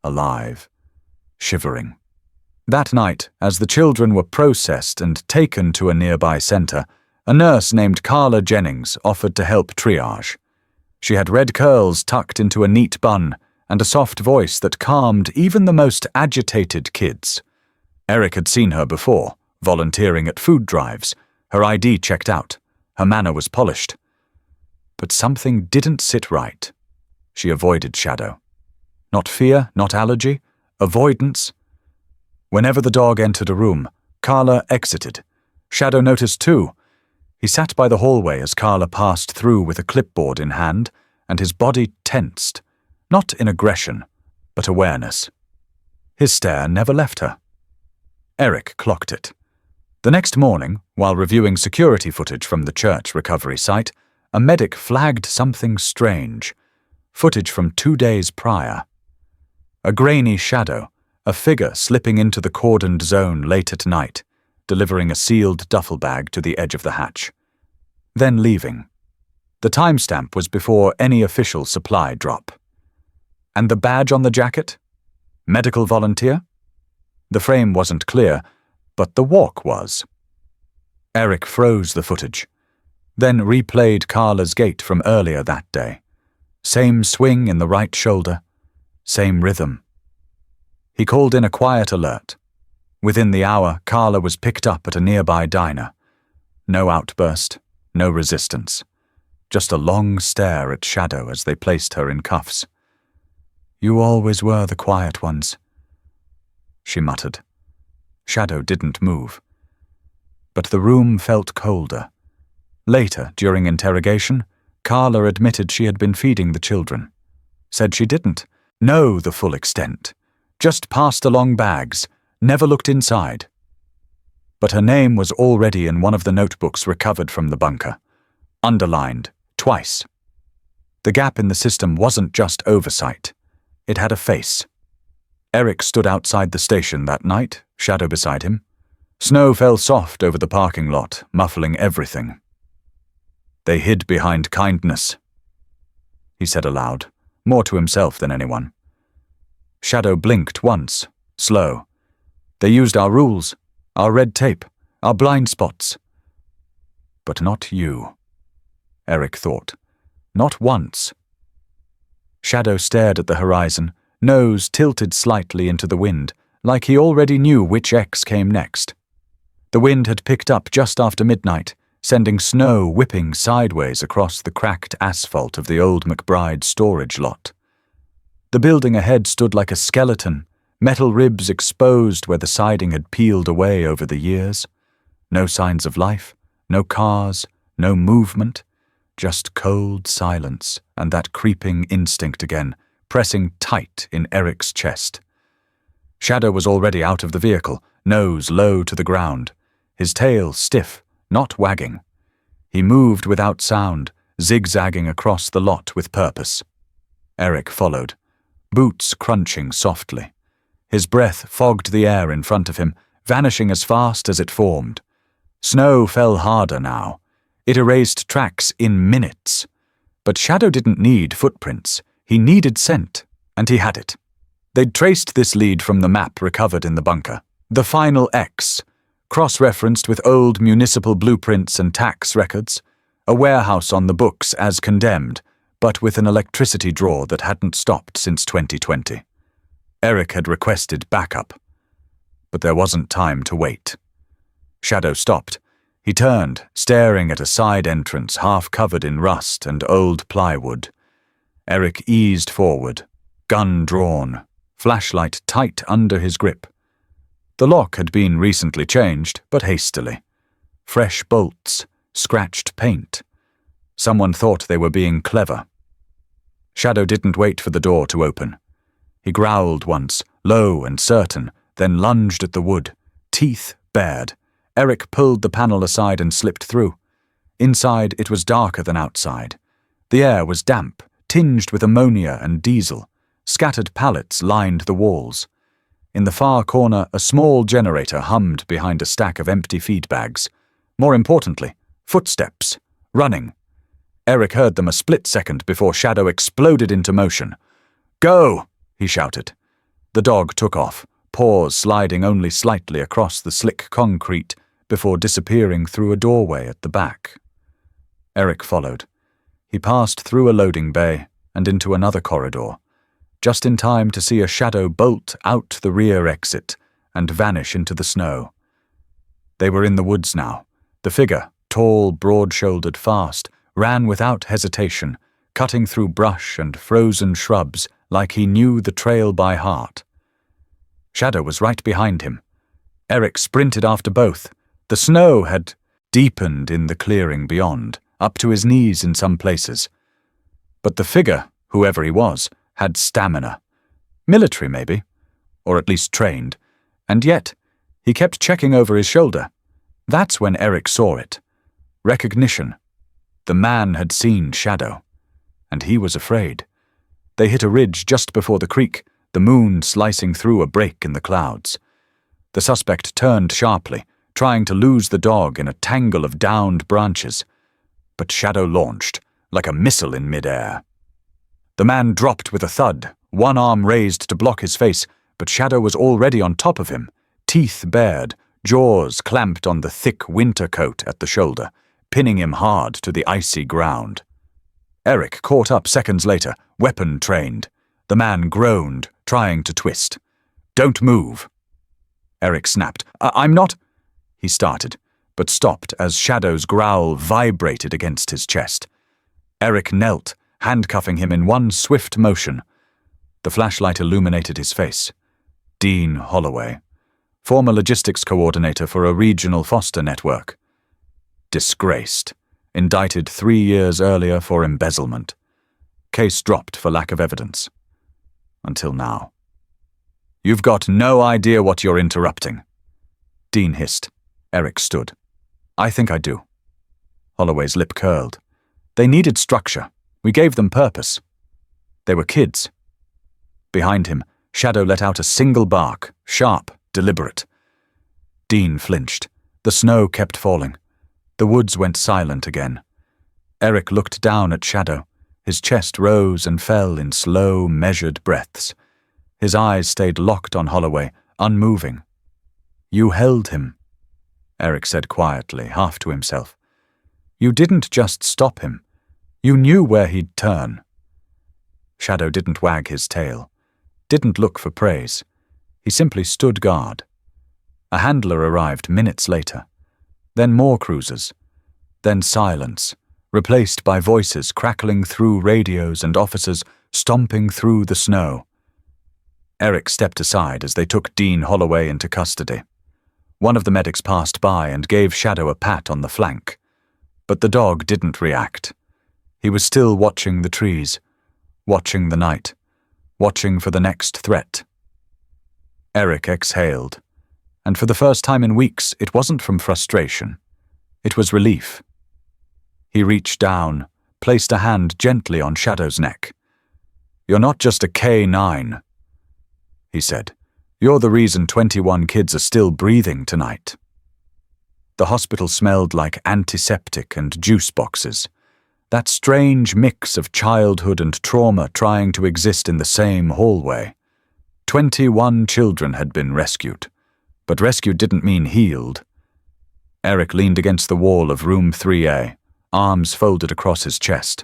Alive. Shivering. That night, as the children were processed and taken to a nearby center, a nurse named Carla Jennings offered to help triage. She had red curls tucked into a neat bun and a soft voice that calmed even the most agitated kids. Eric had seen her before, volunteering at food drives, her ID checked out, her manner was polished. But something didn't sit right. She avoided Shadow. Not fear, not allergy, avoidance. Whenever the dog entered a room, Carla exited. Shadow noticed too. He sat by the hallway as Carla passed through with a clipboard in hand, and his body tensed, not in aggression, but awareness. His stare never left her. Eric clocked it. The next morning, while reviewing security footage from the church recovery site, a medic flagged something strange. Footage from 2 days prior. A grainy shadow, a figure slipping into the cordoned zone late at night, delivering a sealed duffel bag to the edge of the hatch. Then leaving. The timestamp was before any official supply drop. And the badge on the jacket? Medical volunteer? The frame wasn't clear, but the walk was. Eric froze the footage, then replayed Carla's gait from earlier that day. Same swing in the right shoulder, same rhythm. He called in a quiet alert. Within the hour, Carla was picked up at a nearby diner. No outburst, no resistance. Just a long stare at Shadow as they placed her in cuffs. "You always were the quiet ones," she muttered. Shadow didn't move. But the room felt colder. Later, during interrogation, Carla admitted she had been feeding the children. Said she didn't know the full extent. Just passed along bags, never looked inside. But her name was already in one of the notebooks recovered from the bunker. Underlined, twice. The gap in the system wasn't just oversight. It had a face. Eric stood outside the station that night, Shadow beside him. Snow fell soft over the parking lot, muffling everything. "They hid behind kindness," he said aloud, more to himself than anyone. Shadow blinked once, slow. "They used our rules, our red tape, our blind spots." But not you, Eric thought. Not once. Shadow stared at the horizon, nose tilted slightly into the wind, like he already knew which X came next. The wind had picked up just after midnight, sending snow whipping sideways across the cracked asphalt of the old McBride storage lot. The building ahead stood like a skeleton, metal ribs exposed where the siding had peeled away over the years. No signs of life, no cars, no movement, Just cold silence and that creeping instinct again, pressing tight in Eric's chest. Shadow was already out of the vehicle, nose low to the ground, his tail stiff, not wagging. He moved without sound, zigzagging across the lot with purpose. Eric followed, boots crunching softly. His breath fogged the air in front of him, vanishing as fast as it formed. Snow fell harder now. It erased tracks in minutes. But Shadow didn't need footprints. He needed scent, and he had it. They'd traced this lead from the map recovered in the bunker. The final X, cross-referenced with old municipal blueprints and tax records, a warehouse on the books as condemned, but with an electricity draw that hadn't stopped since 2020. Eric had requested backup. But there wasn't time to wait. Shadow stopped. He turned, staring at a side entrance half covered in rust and old plywood. Eric eased forward, gun drawn, flashlight tight under his grip. The lock had been recently changed, but hastily. Fresh bolts, scratched paint. Someone thought they were being clever. Shadow didn't wait for the door to open. He growled once, low and certain, then lunged at the wood, teeth bared. Eric pulled the panel aside and slipped through. Inside, it was darker than outside. The air was damp, tinged with ammonia and diesel. Scattered pallets lined the walls. In the far corner, a small generator hummed behind a stack of empty feed bags. More importantly, footsteps, running. Eric heard them a split second before Shadow exploded into motion. "Go!" he shouted. The dog took off, paws sliding only slightly across the slick concrete before disappearing through a doorway at the back. Eric followed. He passed through a loading bay and into another corridor, just in time to see a shadow bolt out the rear exit and vanish into the snow. They were in the woods now. The figure, tall, broad-shouldered, fast, ran without hesitation, cutting through brush and frozen shrubs like he knew the trail by heart. Shadow was right behind him. Eric sprinted after both. The snow had deepened in the clearing beyond, up to his knees in some places. But the figure, whoever he was, had stamina. Military, maybe, or at least trained. And yet, he kept checking over his shoulder. That's when Eric saw it. Recognition. The man had seen Shadow, and he was afraid. They hit a ridge just before the creek, the moon slicing through a break in the clouds. The suspect turned sharply, trying to lose the dog in a tangle of downed branches. But Shadow launched, like a missile in midair. The man dropped with a thud, one arm raised to block his face, but Shadow was already on top of him, teeth bared, jaws clamped on the thick winter coat at the shoulder, pinning him hard to the icy ground. Eric caught up seconds later, weapon trained. The man groaned, trying to twist. "Don't move." Eric snapped. I'm not—" he started, but stopped as Shadow's growl vibrated against his chest. Eric knelt, handcuffing him in one swift motion. The flashlight illuminated his face. Dean Holloway, former logistics coordinator for a regional foster network. Disgraced. Indicted 3 years earlier for embezzlement. Case dropped for lack of evidence. Until now. "You've got no idea what you're interrupting." Dean hissed. Eric stood. "I think I do." Holloway's lip curled. "They needed structure. We gave them purpose. They were kids." Behind him, Shadow let out a single bark, sharp, deliberate. Dean flinched. The snow kept falling. The woods went silent again. Eric looked down at Shadow. His chest rose and fell in slow, measured breaths. His eyes stayed locked on Holloway, unmoving. "You held him," Eric said quietly, half to himself. "You didn't just stop him. You knew where he'd turn." Shadow didn't wag his tail, didn't look for praise. He simply stood guard. A handler arrived minutes later. Then more cruisers. Then silence, replaced by voices crackling through radios and officers stomping through the snow. Eric stepped aside as they took Dean Holloway into custody. One of the medics passed by and gave Shadow a pat on the flank. But the dog didn't react. He was still watching the trees, watching the night, watching for the next threat. Eric exhaled, and for the first time in weeks, it wasn't from frustration. It was relief. He reached down, placed a hand gently on Shadow's neck. "You're not just a K9, he said. "You're the reason 21 kids are still breathing tonight." The hospital smelled like antiseptic and juice boxes. That strange mix of childhood and trauma trying to exist in the same hallway. 21 children had been rescued, but rescued didn't mean healed. Eric leaned against the wall of room 3A, arms folded across his chest.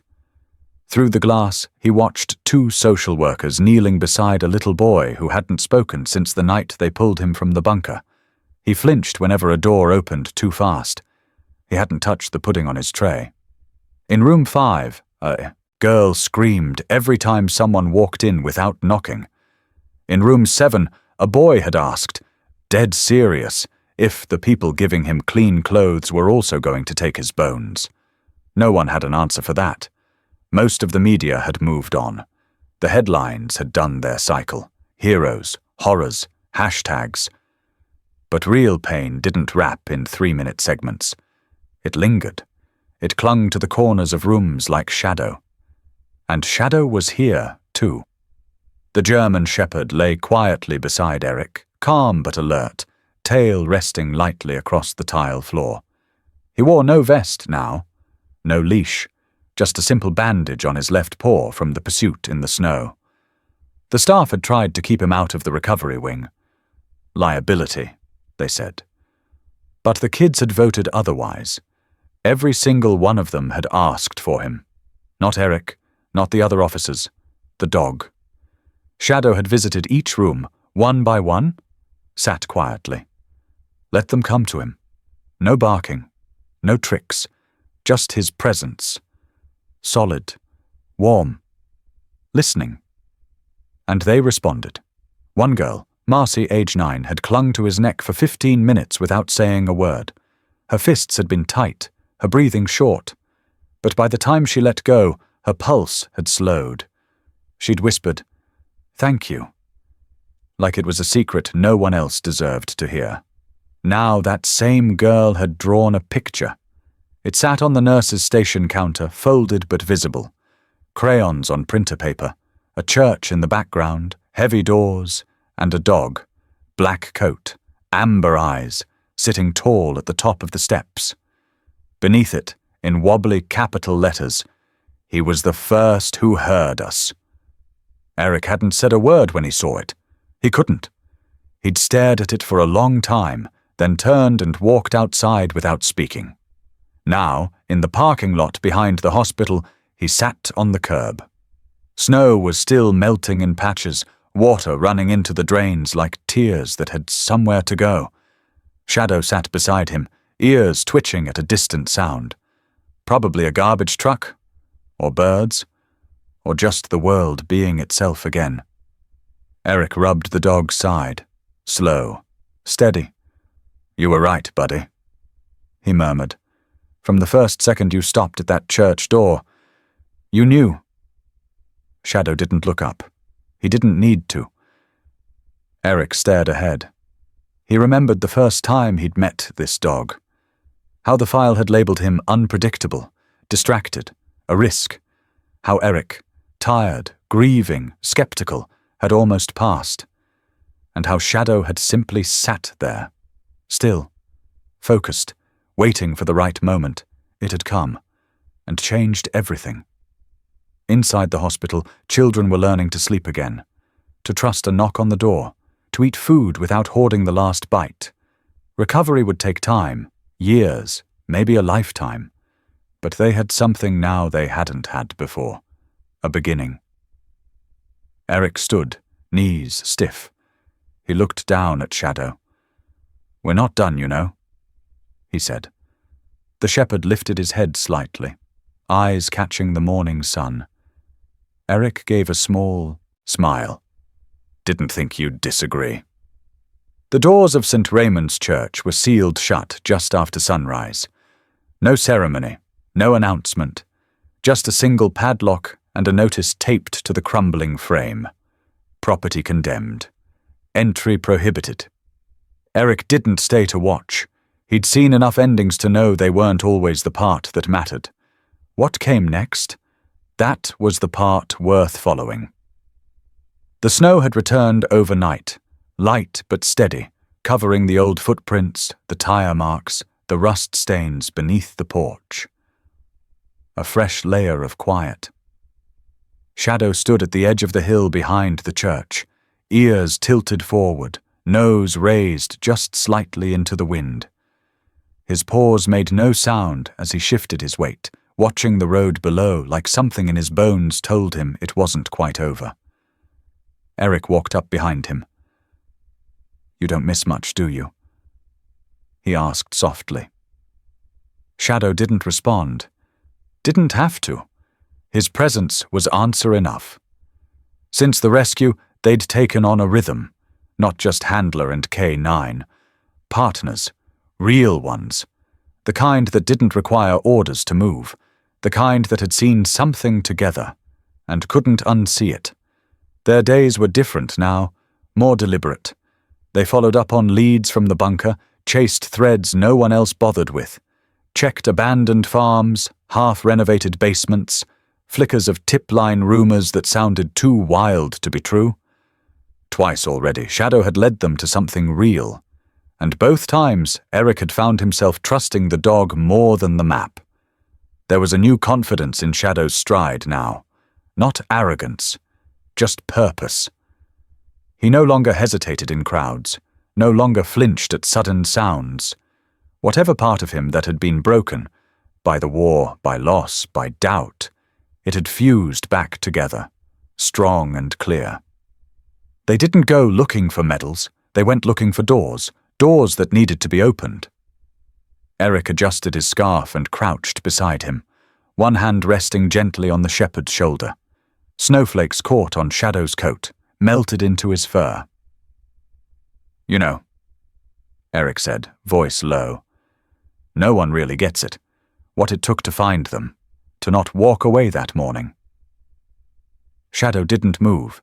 Through the glass, he watched 2 social workers kneeling beside a little boy who hadn't spoken since the night they pulled him from the bunker. He flinched whenever a door opened too fast. He hadn't touched the pudding on his tray. In room 5, a girl screamed every time someone walked in without knocking. In room 7, a boy had asked, dead serious, if the people giving him clean clothes were also going to take his bones. No one had an answer for that. Most of the media had moved on. The headlines had done their cycle. Heroes, horrors, hashtags. But real pain didn't wrap in 3-minute segments. It lingered. It clung to the corners of rooms like shadow. And shadow was here, too. The German shepherd lay quietly beside Eric, calm but alert, tail resting lightly across the tile floor. He wore no vest now, no leash, just a simple bandage on his left paw from the pursuit in the snow. The staff had tried to keep him out of the recovery wing. Liability, they said. But the kids had voted otherwise. Every single one of them had asked for him. Not Eric, not the other officers, the dog. Shadow had visited each room, one by one, sat quietly. Let them come to him. No barking, no tricks, just his presence. Solid, warm, listening. And they responded. One girl, Marcy, age 9, had clung to his neck for 15 minutes without saying a word. Her fists had been tight, her breathing short. But by the time she let go, her pulse had slowed. She'd whispered, "Thank you," like it was a secret no one else deserved to hear. Now that same girl had drawn a picture. It sat on the nurse's station counter, folded but visible. Crayons on printer paper, a church in the background, heavy doors, and a dog, black coat, amber eyes, sitting tall at the top of the steps. Beneath it, in wobbly capital letters, "He was the first who heard us." Eric hadn't said a word when he saw it. He couldn't. He'd stared at it for a long time, then turned and walked outside without speaking. Now, in the parking lot behind the hospital, he sat on the curb. Snow was still melting in patches, water running into the drains like tears that had somewhere to go. Shadow sat beside him, ears twitching at a distant sound. Probably a garbage truck, or birds, or just the world being itself again. Eric rubbed the dog's side, slow, steady. "You were right, buddy," he murmured. "From the first second you stopped at that church door, you knew." Shadow didn't look up. He didn't need to. Eric stared ahead. He remembered the first time he'd met this dog. How the file had labeled him unpredictable, distracted, a risk. How Eric, tired, grieving, skeptical, had almost passed. And how Shadow had simply sat there, still, focused, waiting for the right moment. It had come, and changed everything. Inside the hospital, children were learning to sleep again, to trust a knock on the door, to eat food without hoarding the last bite. Recovery would take time, years, maybe a lifetime. But they had something now they hadn't had before, a beginning. Eric stood, knees stiff. He looked down at Shadow. "We're not done, you know," he said. The shepherd lifted his head slightly, eyes catching the morning sun. Eric gave a small smile. "Didn't think you'd disagree." The doors of St. Raymond's Church were sealed shut just after sunrise. No ceremony, no announcement, Just a single padlock and a notice taped to the crumbling frame. Property condemned. Entry prohibited. Eric didn't stay to watch. He'd seen enough endings to know they weren't always the part that mattered. What came next? That was the part worth following. The snow had returned overnight, light but steady, covering the old footprints, the tire marks, the rust stains beneath the porch. A fresh layer of quiet. Shadow stood at the edge of the hill behind the church, ears tilted forward, nose raised just slightly into the wind. His paws made no sound as he shifted his weight, watching the road below like something in his bones told him it wasn't quite over. Eric walked up behind him. "You don't miss much, do you?" he asked softly. Shadow didn't respond. Didn't have to. His presence was answer enough. Since the rescue, they'd taken on a rhythm, not just handler and K9. Partners, real ones. The kind that didn't require orders to move. The kind that had seen something together, and couldn't unsee it. Their days were different now, more deliberate. They followed up on leads from the bunker, chased threads no one else bothered with, checked abandoned farms, half-renovated basements, flickers of tip-line rumors that sounded too wild to be true. Twice already, Shadow had led them to something real, and both times Eric had found himself trusting the dog more than the map. There was a new confidence in Shadow's stride now, not arrogance, just purpose. He no longer hesitated in crowds, no longer flinched at sudden sounds. Whatever part of him that had been broken, by the war, by loss, by doubt, it had fused back together, strong and clear. They didn't go looking for medals, they went looking for doors, doors that needed to be opened. Eric adjusted his scarf and crouched beside him, one hand resting gently on the shepherd's shoulder. Snowflakes caught on Shadow's coat, melted into his fur. "You know," Eric said, voice low, "no one really gets it, what it took to find them, to not walk away that morning." Shadow didn't move.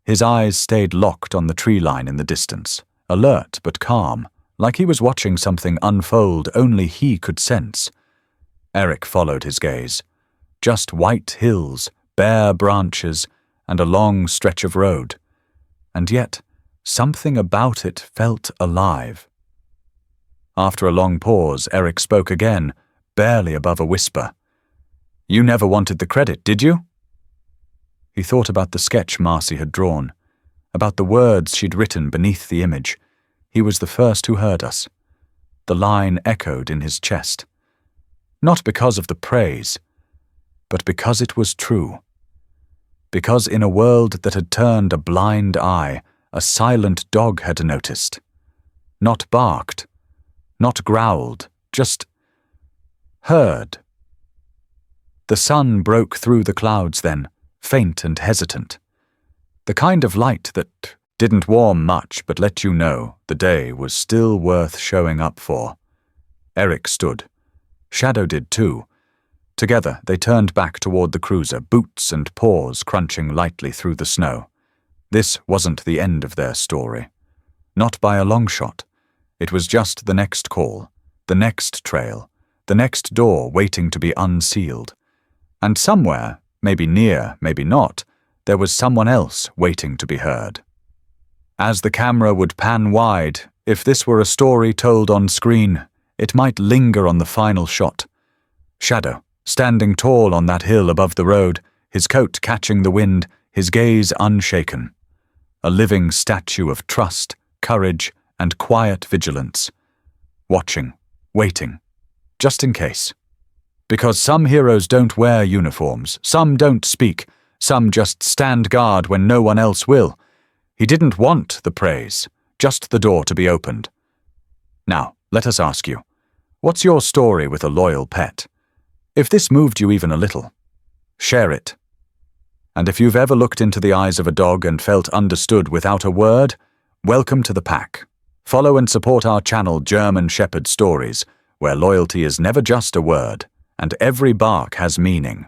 His eyes stayed locked on the tree line in the distance, alert but calm, like he was watching something unfold only he could sense. Eric followed his gaze. Just white hills, bare branches, and a long stretch of road. And yet, something about it felt alive. After a long pause, Eric spoke again, barely above a whisper. "You never wanted the credit, did you?" He thought about the sketch Marcy had drawn, about the words she'd written beneath the image. He was the first who heard us. The line echoed in his chest. Not because of the praise, but because it was true. Because in a world that had turned a blind eye, a silent dog had noticed. Not barked, not growled, just heard. The sun broke through the clouds then, faint and hesitant. The kind of light that didn't warm much but let you know the day was still worth showing up for. Eric stood. Shadow did too. Together they turned back toward the cruiser, boots and paws crunching lightly through the snow. This wasn't the end of their story. Not by a long shot. It was just the next call, the next trail, the next door waiting to be unsealed. And somewhere, maybe near, maybe not, there was someone else waiting to be heard. As the camera would pan wide, if this were a story told on screen, it might linger on the final shot. Shadow, standing tall on that hill above the road, his coat catching the wind, his gaze unshaken. A living statue of trust, courage, and quiet vigilance. Watching, waiting, just in case. Because some heroes don't wear uniforms, some don't speak, some just stand guard when no one else will. He didn't want the praise, just the door to be opened. Now, let us ask you, what's your story with a loyal pet? If this moved you even a little, share it. And if you've ever looked into the eyes of a dog and felt understood without a word, welcome to the pack. Follow and support our channel German Shepherd Stories, where loyalty is never just a word, and every bark has meaning.